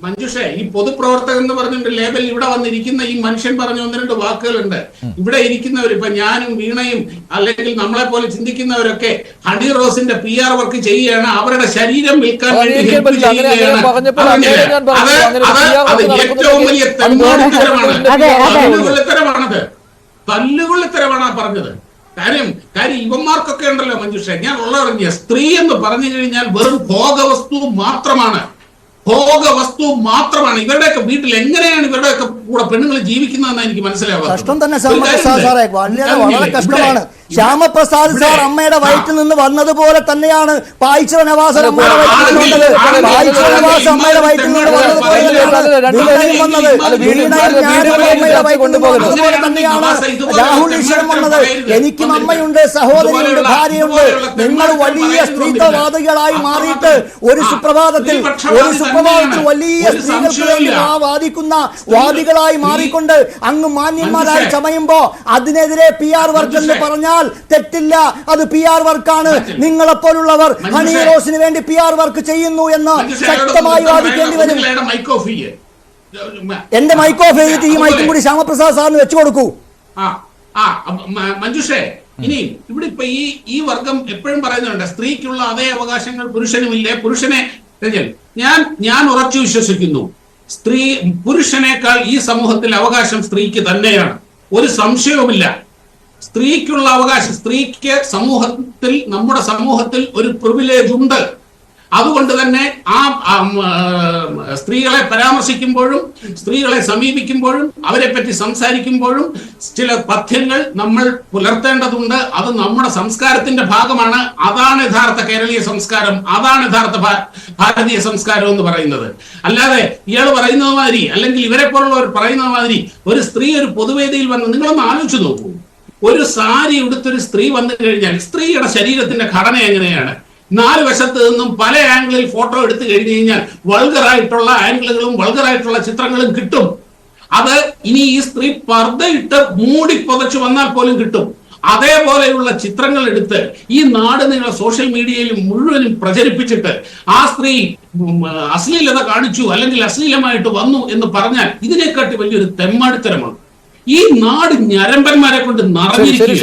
മഞ്ജുഷേ, ഈ പൊതുപ്രവർത്തകൻ എന്ന് പറഞ്ഞിട്ട് ലേബൽ ഇവിടെ വന്നിരിക്കുന്ന ഈ മനുഷ്യൻ പറഞ്ഞ ഒന്ന് രണ്ട് വാക്കുകളുണ്ട്. ഇവിടെ ഇരിക്കുന്നവർ, ഇപ്പൊ ഞാനും വീണയും അല്ലെങ്കിൽ നമ്മളെ പോലെ ചിന്തിക്കുന്നവരൊക്കെ ഹണി റോസിന്റെ PR വർക്ക് ചെയ്യുകയാണ്, അവരുടെ ശരീരം വിൽക്കാൻ വേണ്ടി ഹെൽപ്പ് ചെയ്യുകയാണ്. അത് ഏറ്റവും വലിയ തെമ്മാടിത്തരമാണ്, തല്ലുകൊള്ളിത്തരമാണ് പറഞ്ഞത്. കാര്യം ഇവന്മാർക്കൊക്കെ ഉണ്ടല്ലോ മഞ്ജുഷ, ഞാൻ ഉള്ളറിഞ്ഞ സ്ത്രീ എന്ന് പറഞ്ഞു കഴിഞ്ഞാൽ വെറും ഭോഗവസ്തു മാത്രമാണ്. ഇവരുടെയൊക്കെ വീട്ടിൽ എങ്ങനെയാണ് ഇവരുടെയൊക്കെ കൂടെ പെണ്ണുങ്ങൾ ജീവിക്കുന്നതെന്ന് എനിക്ക് മനസ്സിലാവുക. കഷ്ടം തന്നെ സാറേ, വളരെ കഷ്ടമാണ്. ശ്യാമപ്രസാദ് സാർ അമ്മയുടെ വയറ്റിൽ നിന്ന് വന്നതുപോലെ തന്നെയാണ് പായിച്ചിറ നവാസ് അമ്മയുടെ വയറ്റിൽ നിന്ന് വന്നത്. പായിച്ചിറ നവാസ് അമ്മയുടെ വയറ്റിൽ നിന്ന് വന്നതുപോലെ തന്നെയാണ് രാഹുൽ ഈശ്വരൻ വന്നത്. എനിക്കും അമ്മയുണ്ട്, സഹോദരിയുണ്ട്, ഭാര്യയുണ്ട്. നിങ്ങൾ വലിയ സ്ത്രീത്വവാദികളായി മാറിയിട്ട് ഒരു സുപ്രഭാതത്തിൽ വലിയ സ്ത്രീകൾക്ക് വേണ്ടി വാദിക്കുന്ന വാദികളായി മാറിക്കൊണ്ട് അങ്ങ് മാന്യന്മാരായി ചമയുമ്പോ അതിനെതിരെ PR വർക്ക് എന്ന് പറഞ്ഞാൽ തെറ്റില്ല. അത് PR വർക്കാണ്. നിങ്ങളെപ്പോലുള്ളവർ ഹണി റോസിന് വേണ്ടി PR വർക്ക് ചെയ്യുന്നു എന്ന് ശക്തമായി വാദിക്കേണ്ടി വരും. എന്റെ മൈക്ക് ഓഫ് ചെയ്തിട്ട് ഈ മൈക്കും കൂടി ശ്യാമപ്രസാദ് സാറിന് വെച്ചു കൊടുക്കൂ. മഞ്ജുഷേ, ഇനി ഇവിടെ ഇപ്പൊ ഈ വർഗം എപ്പോഴും പറയുന്നുണ്ട് സ്ത്രീക്കുള്ള അതേ അവകാശങ്ങൾ പുരുഷനുമില്ലേ. പുരുഷനെ ഞാൻ ഉറച്ചു വിശ്വസിക്കുന്നു, പുരുഷനേക്കാൾ ഈ സമൂഹത്തിൽ അവകാശം സ്ത്രീക്ക് തന്നെയാണ്, ഒരു സംശയവുമില്ല. സ്ത്രീക്കുള്ള അവകാശം, സ്ത്രീക്ക് നമ്മുടെ സമൂഹത്തിൽ ഒരു പ്രിവിലേജ് ഉണ്ട്. അതുകൊണ്ട് തന്നെ സ്ത്രീകളെ പരാമർശിക്കുമ്പോഴും സ്ത്രീകളെ സമീപിക്കുമ്പോഴും അവരെ പറ്റി സംസാരിക്കുമ്പോഴും ചില പഥ്യങ്ങൾ നമ്മൾ പുലർത്തേണ്ടതുണ്ട്. അത് നമ്മുടെ സംസ്കാരത്തിന്റെ ഭാഗമാണ്. അതാണ് യഥാർത്ഥ കേരളീയ സംസ്കാരം, അതാണ് യഥാർത്ഥ ഭാരതീയ സംസ്കാരം എന്ന് പറയുന്നത്. അല്ലാതെ ഇയാൾ പറയുന്നത് മാതിരി അല്ലെങ്കിൽ ഇവരെ പോലുള്ളവർ പറയുന്നത് മാതിരി ഒരു സ്ത്രീ ഒരു പൊതുവേദിയിൽ വന്ന്, നിങ്ങളൊന്ന് ആലോചിച്ച് നോക്കൂ, ഒരു സാരി ഉടുത്തൊരു സ്ത്രീ വന്നു കഴിഞ്ഞാൽ സ്ത്രീയുടെ ശരീരത്തിന്റെ ഘടന എങ്ങനെയാണ്? 4 വശത്ത് നിന്നും പല ആംഗിളിൽ ഫോട്ടോ എടുത്തു കഴിഞ്ഞു കഴിഞ്ഞാൽ വൾഗറായിട്ടുള്ള ആംഗിളുകളും വൾഗറായിട്ടുള്ള ചിത്രങ്ങളും കിട്ടും. അത് ഇനി ഈ സ്ത്രീ പർദ്ദയിട്ട് മൂടി പുതച്ചു വന്നാൽ പോലും കിട്ടും. അതേപോലെയുള്ള ചിത്രങ്ങൾ എടുത്ത് ഈ നാട് നീള സോഷ്യൽ മീഡിയയിൽ മുഴുവനും പ്രചരിപ്പിച്ചിട്ട് ആ സ്ത്രീ അശ്ലീലത കാണിച്ചു അല്ലെങ്കിൽ അശ്ലീലമായിട്ട് വന്നു എന്ന് പറഞ്ഞാൽ ഇതിനെക്കാട്ടി വലിയൊരു തെമ്മാടിത്തരമാണ്. ഈ നാട് ഞരമ്പന്മാരെ കൊണ്ട് നിറഞ്ഞിരിക്കുന്നു.